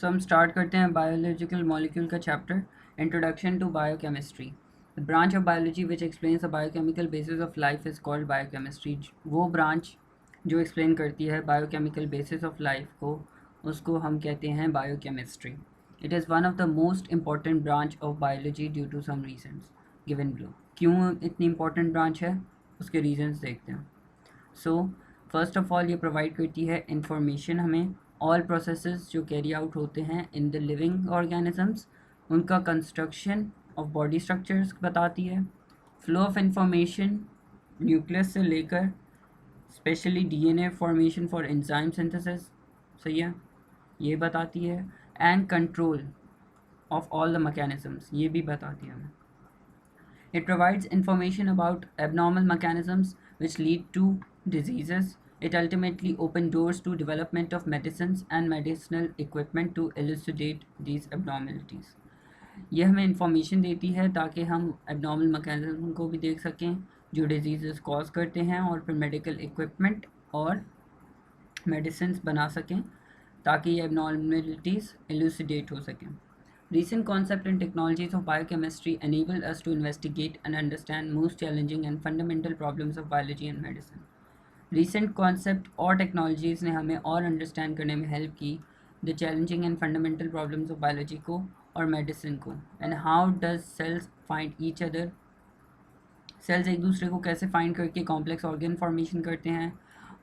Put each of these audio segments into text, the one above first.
सो हम स्टार्ट करते हैं बायोलॉजिकल मॉलिक्यूल का chapter, introduction to biochemistry. The branch of biology which explains the biochemical basis of life is called biochemistry. वो branch जो explain करती है बायोकेमिकल बेसिस ऑफ लाइफ को, उसको हम कहते हैं biochemistry. It is one of the most important branch of biology due to some reasons given below. क्यों इतनी इंपॉर्टेंट ब्रांच है, उसके रीजन्स देखते हैं। सो फर्स्ट ऑफ ऑल ये प्रोवाइड करती है इंफॉर्मेशन हमें ऑल प्रोसेसेस जो कैरी आउट होते हैं इन द लिविंग ऑर्गेनिजम्स, उनका कंस्ट्रक्शन ऑफ बॉडी स्ट्रक्चर्स बताती है। फ्लो ऑफ इंफॉर्मेशन न्यूक्लियस से लेकर specially DNA formation for enzyme synthesis, सही है, ये बताती है। And control of all the mechanisms, ये भी बताती है हमें। It provides information about abnormal mechanisms which lead to diseases. It ultimately opens doors to development of medicines and medicinal equipment to elucidate these abnormalities. यह हमें information देती है ताकि हम एबनॉर्मल मैकेनिज्म को भी देख सकें जो डिजीज़ कॉज करते हैं, और फिर मेडिकल इक्विपमेंट और मेडिसिन बना सकें ताकि ये एबनॉर्मलिटीज़ एलुसिडेट हो सकें। Recent concepts and technologies of biochemistry enable us to investigate and understand most challenging and fundamental problems of biology and medicine. Recent concept और technologies ने हमें और understand करने में help की the challenging and fundamental problems of biology को और medicine को, and how does cells find each other. cells एक दूसरे को कैसे find करके complex organ formation करते हैं.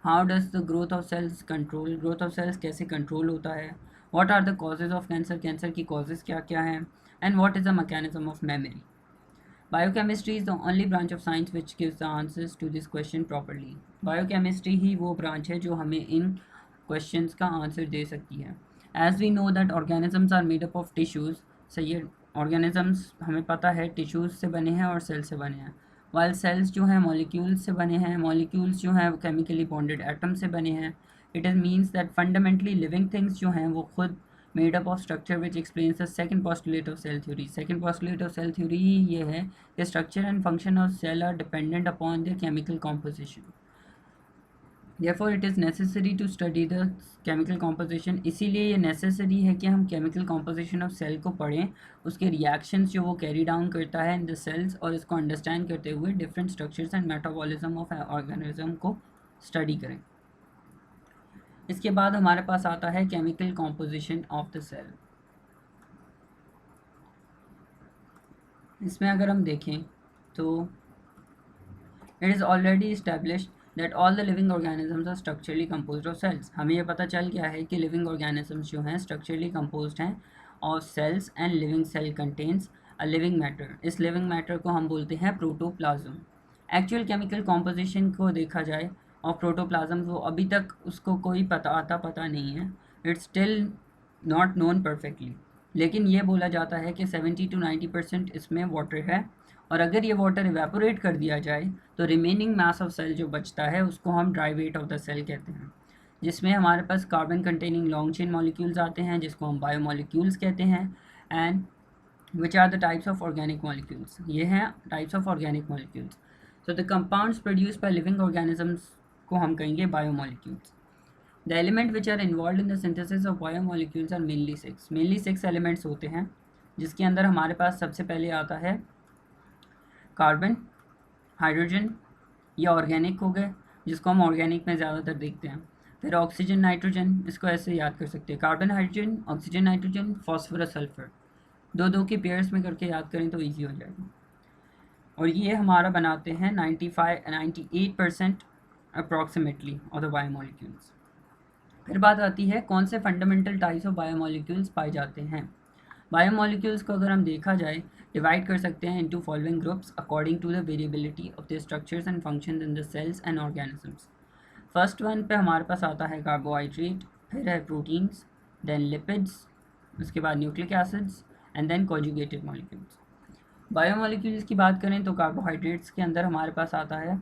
How does the growth of cells control, growth of cells कैसे control होता है. What are the causes of cancer, cancer की causes क्या क्या हैं, and what is the mechanism of memory. Biochemistry is the only branch of science which gives the answers to this question properly. Biochemistry ही वो branch है जो हमें इन questions का answer दे सकती है. As we know that organisms are made up of tissues, सही है, organisms हमें पता है tissues से बने हैं और cells से बने हैं, while cells जो हैं molecules से बने हैं, molecules जो हैं chemically bonded atoms से बने हैं. It means that fundamentally living things जो हैं वो खुद made up of structure which explains the second postulate of cell theory. Second postulate of cell theory ये है कि structure and function of cell are dependent upon their chemical composition. Therefore it is necessary to study the chemical composition. इसीलिए ये necessary है कि हम chemical composition of cell को पढ़ें, उसके reactions जो वो carry down करता है in the cells, और इसको understand करते हुए different structures and metabolism of organism को study करें. इसके बाद हमारे पास आता है chemical composition of the cell. इसमें अगर हम देखें तो it is already established that all the living organisms are structurally composed of cells. हमें यह पता चल गया है कि लिविंग ऑर्गेनिजम्स जो हैं स्ट्रक्चरली कंपोज्ड हैं of cells, and living cell contains a living matter. इस लिविंग मैटर को हम बोलते हैं प्रोटोप्लाज्म। एक्चुअल केमिकल कॉम्पोजिशन को देखा जाए और प्रोटोप्लाज्म, वो अभी तक उसको कोई पता नहीं है, it's still not known perfectly. लेकिन ये बोला जाता है कि 70 to 90% इसमें वाटर है, और अगर ये वाटर इवेपोरेट कर दिया जाए तो रिमेनिंग मास ऑफ सेल जो बचता है उसको हम dry weight of the cell कहते हैं, जिसमें हमारे पास carbon containing long chain molecules आते हैं जिसको हम बायोमॉलिक्यूल्स कहते हैं, and which are the types of organic molecules. ये हैं types of organic molecules. So the compounds produced by living organisms को हम कहेंगे biomolecules. The element which are involve in the synthesis of biomolecules are mainly six elements होते हैं, जिसके अंदर हमारे पास सबसे पहले आता है कार्बन, हाइड्रोजन, ये ऑर्गेनिक हो गए जिसको हम ऑर्गेनिक में ज़्यादातर देखते हैं। फिर ऑक्सीजन, नाइट्रोजन, इसको ऐसे याद कर सकते हैं, carbon hydrogen, oxygen nitrogen, phosphorus sulphur, दो के पेयर्स में करके याद करें तो ईजी हो जाएगा। और ये हमारा बनाते हैं 98% अप्रॉक्सीमेटली ऑफ द बायोमॉलिक्यूल्स। फिर बात आती है कौन से फंडामेंटल टाइप्स ऑफ बायोमॉलिक्यूल्स पाए जाते हैं। बायोमॉलिक्यूल्स को अगर हम देखा जाए डिवाइड कर सकते हैं into following groups according to the variability of the structures and functions in the cells and organisms. First one पे हमारे पास आता है कार्बोहाइड्रेट, फिर है प्रोटीन्स, देन लिपिड्स, उसके बाद nucleic acids, and then conjugated molecules. Biomolecules की बात करें तो कार्बोहाइड्रेट्स के अंदर हमारे पास आता है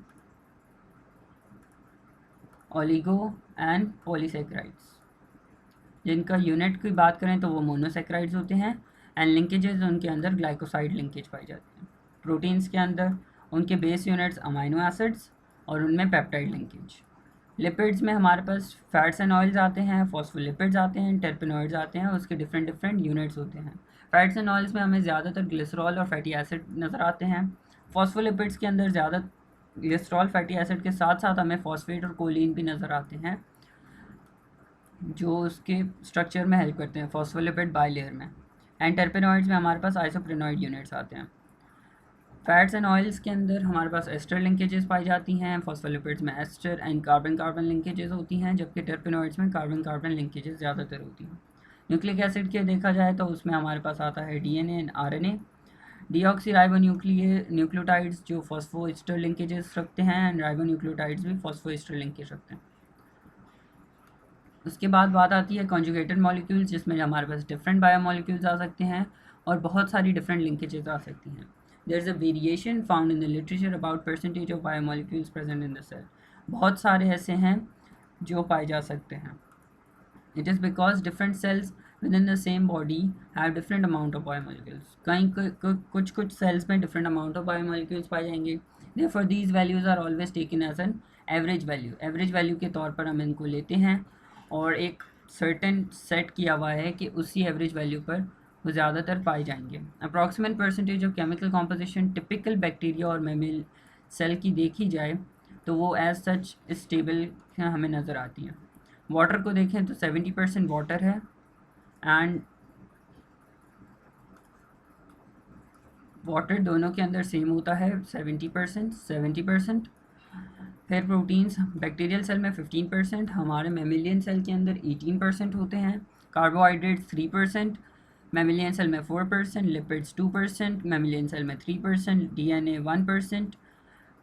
ओलिगो एंड पॉलीसेक्राइड्स, जिनका यूनिट की बात करें तो वो मोनोसेक्राइड्स होते हैं, एंड लिंकेजेस उनके अंदर ग्लाइकोसाइड लिंकेज पाई जाती है। प्रोटीन्स के अंदर उनके बेस यूनिट्स अमाइनो एसिड्स और उनमें पेप्टाइड लिंकेज। लिपिड्स में हमारे पास फैट्स एंड ऑयल्स आते हैं, फॉस्फोलिपिड्स आते हैं, टर्पेनॉइड्स आते हैं, उसके डिफरेंट डिफरेंट यूनिट्स होते हैं। फैट्स एंड ऑयल्स में हमें ज़्यादातर ग्लिसरॉल और फैटी एसिड नज़र आते हैं। फॉस्फोलिपिड्स के अंदर ज़्यादा ग्लिसरॉल फैटी एसिड के साथ साथ हमें फॉस्फेट और कोलिन भी नज़र आते हैं, जो उसके स्ट्रक्चर में हेल्प करते हैं फॉस्फोलिपिड बाइलेयर में। एंड टर्पेनॉइड्स में हमारे पास आइसोप्रेनॉइड यूनिट्स आते हैं। फैट्स एंड ऑयल्स के अंदर हमारे पास एस्टर लिंकेजेस पाई जाती हैं, फॉस्फोलिपिड्स में ester and carbon carbon linkages होती हैं, जबकि टर्पेनॉइड्स में कार्बन कार्बन लिंकेजेस ज़्यादातर होती हैं। न्यूक्लिक एसिड के देखा जाए तो उसमें हमारे पास आता है डीएनए एंड आरएनए। न्यूक्लियोटाइड्स जो फॉस्फोएस्टर लिंकेजेस रखते हैं, एंड राइबोन्यूक्लियोटाइड्स भी फॉस्फोएस्टर लिंकेज रखते हैं। उसके बाद बात आती है कॉन्जुगेटेड मॉलिक्यूल्स, जिसमें हमारे पास डिफरेंट बायोमॉलिक्यूल्स आ सकते हैं और बहुत सारी डिफरेंट लिंकेजेस आ सकती हैं। There is a variation found in the literature about percentage of biomolecules present in the cell. बहुत सारे ऐसे हैं जो पाए जा सकते हैं। It is because different cells within the same body have different amount of biomolecules. कहीं कुछ सेल्स में डिफरेंट अमाउंट ऑफ बायोमॉलिक्यूल्स पाए जाएंगे। Therefore these values are always taken as an average value. Average value के तौर पर हम इनको लेते हैं और एक सर्टेन सेट किया हुआ है कि उसी एवरेज वैल्यू पर वो ज़्यादातर पाए जाएंगे। Approximate percentage of chemical composition typical bacteria और मैमल सेल की देखी जाए तो वो एज सच स्टेबल हमें नज़र आती हैं। वाटर को देखें तो 70% वाटर है एंड वाटर दोनों के अंदर सेम होता है 70%। फिर प्रोटीन्स बैक्टीरियल सेल में 15%, हमारे मेमिलियन सेल के अंदर 18% होते हैं। कार्बोहाइड्रेट्स 3%, मेमिलियन सेल में 4%, लिपिड्स 2%, मेमिलियन सेल में 3%, डीएनए 1%,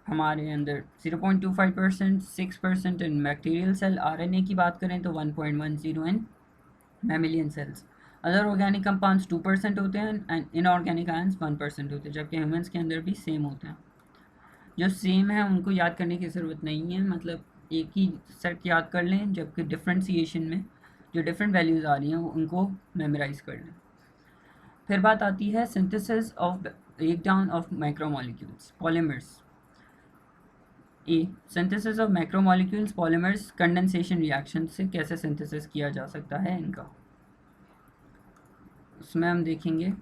हमारे अंदर 0.25%, 6% इन बैक्टीरियल सेल। आरएनए की बात करें तो 1.10 in mammalian cells. Other organic compounds 2% होते हैं एंड इनऑर्गेनिक आयंस 1% होते हैं, जबकि ह्यूमंस के अंदर भी सेम होते हैं। जो सेम है उनको याद करने की ज़रूरत नहीं है, मतलब एक ही सेट याद कर लें, जबकि डिफ्रेंसीशन में जो डिफरेंट वैल्यूज़ आ रही हैं उनको मेमोराइज कर लें। फिर बात आती है synthesis of breakdown of macromolecules polymers. Synthesis of macromolecules polymers condensation reaction से कैसे सिंथेसिस किया जा सकता है इनका, उसमें हम देखेंगे।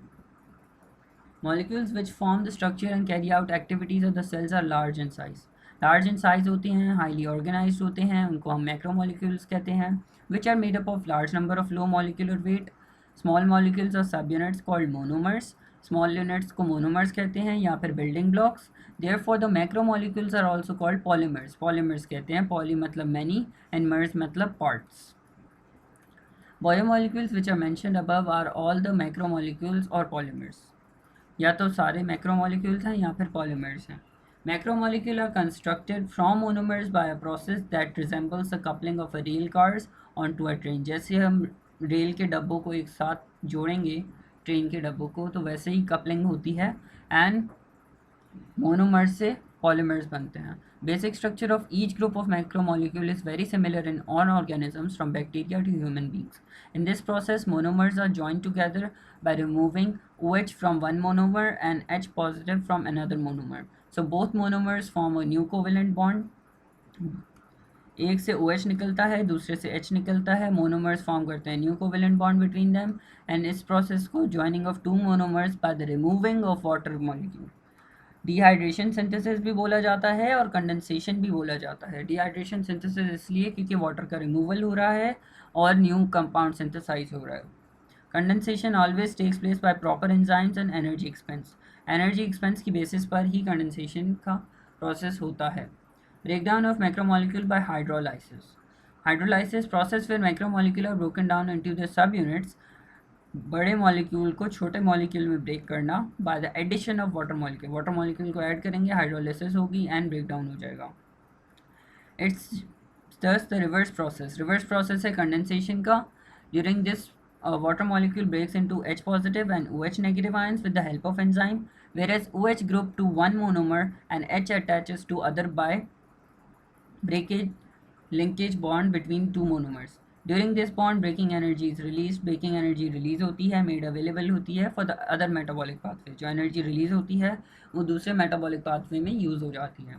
Molecules which form the structure and carry out activities of the cells are large in size. Large in size होते हैं, highly organized होते हैं, उनको हम macromolecules कहते हैं, which are made up of large number of low molecular weight small molecules or subunits called monomers. Small units को monomers कहते हैं या फिर building blocks. Therefore the macromolecules are also called polymers. Polymers कहते हैं, poly मतलब many and mers मतलब parts. Biomolecules which are mentioned above are all the macromolecules or polymers. या तो सारे मैक्रोमोलिक्यूल्स हैं या फिर पॉलीमर्स हैं। Macromolecule are constructed from monomers by a process that resembles the coupling of a rail cars on to a train. जैसे हम rail के डब्बों को एक साथ जोड़ेंगे ट्रेन के डब्बों को, तो वैसे ही कपलिंग होती है एंड मोनोमर्स से पॉलीमर्स बनते हैं। Basic structure of each group of macromolecule is very similar in all organisms from bacteria to human beings. In this process, monomers are joined together by removing OH from one monomer and H positive from another monomer. So both monomers form a new covalent bond. एक से OH निकलता है, दूसरे से H निकलता है, monomers form करते हैं new covalent bond between them and इस प्रोसेस को joining of two monomers by the removing of water molecule. Dehydration synthesis भी बोला जाता है और कंडेंसेशन भी बोला जाता है। डिहाइड्रेशन सिंथेसिस इसलिए क्योंकि वाटर का रिमूवल हो रहा है और न्यू कंपाउंड सिंथेसाइज हो रहा है। Condensation always takes place by proper enzymes and energy expense. Energy expense की बेसिस पर ही कंडेंसेशन का प्रोसेस होता है। Breakdown of macromolecule by hydrolysis. Hydrolysis process where macromolecule are broken down into the subunits. बड़े molecule को छोटे molecule में ब्रेक करना by the addition of water molecule. Water molecule को ऐड करेंगे, हाइड्रोलाइसिस होगी एंड ब्रेक डाउन हो जाएगा। It's thus the reverse process. Reverse process है कंडेंसेशन का। During this water molecule breaks into H positive and OH negative ions with the help of enzyme, whereas OH group to one monomer and H attaches to other by breakage linkage bond between two monomers. During this bond breaking energy is released. breaking energy release होती है, made available होती है for the other metabolic pathway. जो energy release होती है वो दूसरे metabolic pathway में use हो जाती है।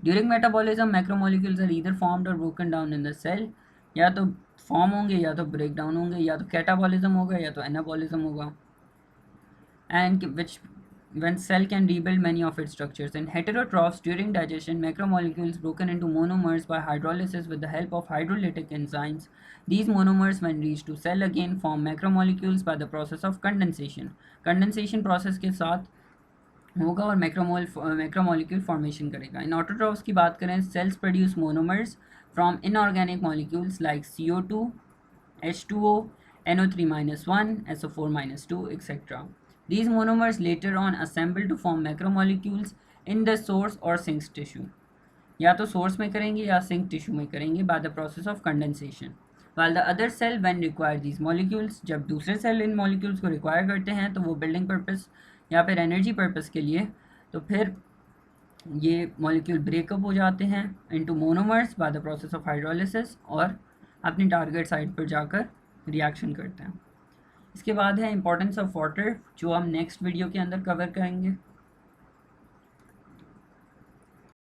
During metabolism macromolecules are either formed और broken down in the cell, या तो फॉर्म होंगे या तो ब्रेक डाउन होंगे, या तो कैटाबॉलिज्म होगा या तो एनाबॉलिज्म होगा, and which when cell can rebuild many of its structures. In heterotrophs, during digestion, macromolecules broken into monomers by hydrolysis with the help of hydrolytic enzymes. These monomers, when reached to cell again, form macromolecules by the process of condensation. Condensation process के साथ होगा और macromolecule formation करेगा. इन autotrophs की बात करें, sales produce monomers from inorganic molecules like CO2, H2O, NO3-1, SO4-2, etc. These monomers later on assemble to form macromolecules in the source or sink tissue. या तो सोर्स में करेंगे या सिंक टिश्यू में करेंगे by the process of condensation. While the other cell when require these molecules, जब दूसरे cell इन molecules को रिक्वायर करते हैं तो वो बिल्डिंग पर्पस या फिर एनर्जी पर्पस के लिए, तो फिर ये मॉलिक्यूल ब्रेकअप हो जाते हैं into monomers by the process of hydrolysis और अपनी टारगेट साइट पर जाकर रिएक्शन करते हैं. इसके बाद है इंपॉर्टेंस ऑफ वाटर, जो हम नेक्स्ट वीडियो के अंदर कवर करेंगे.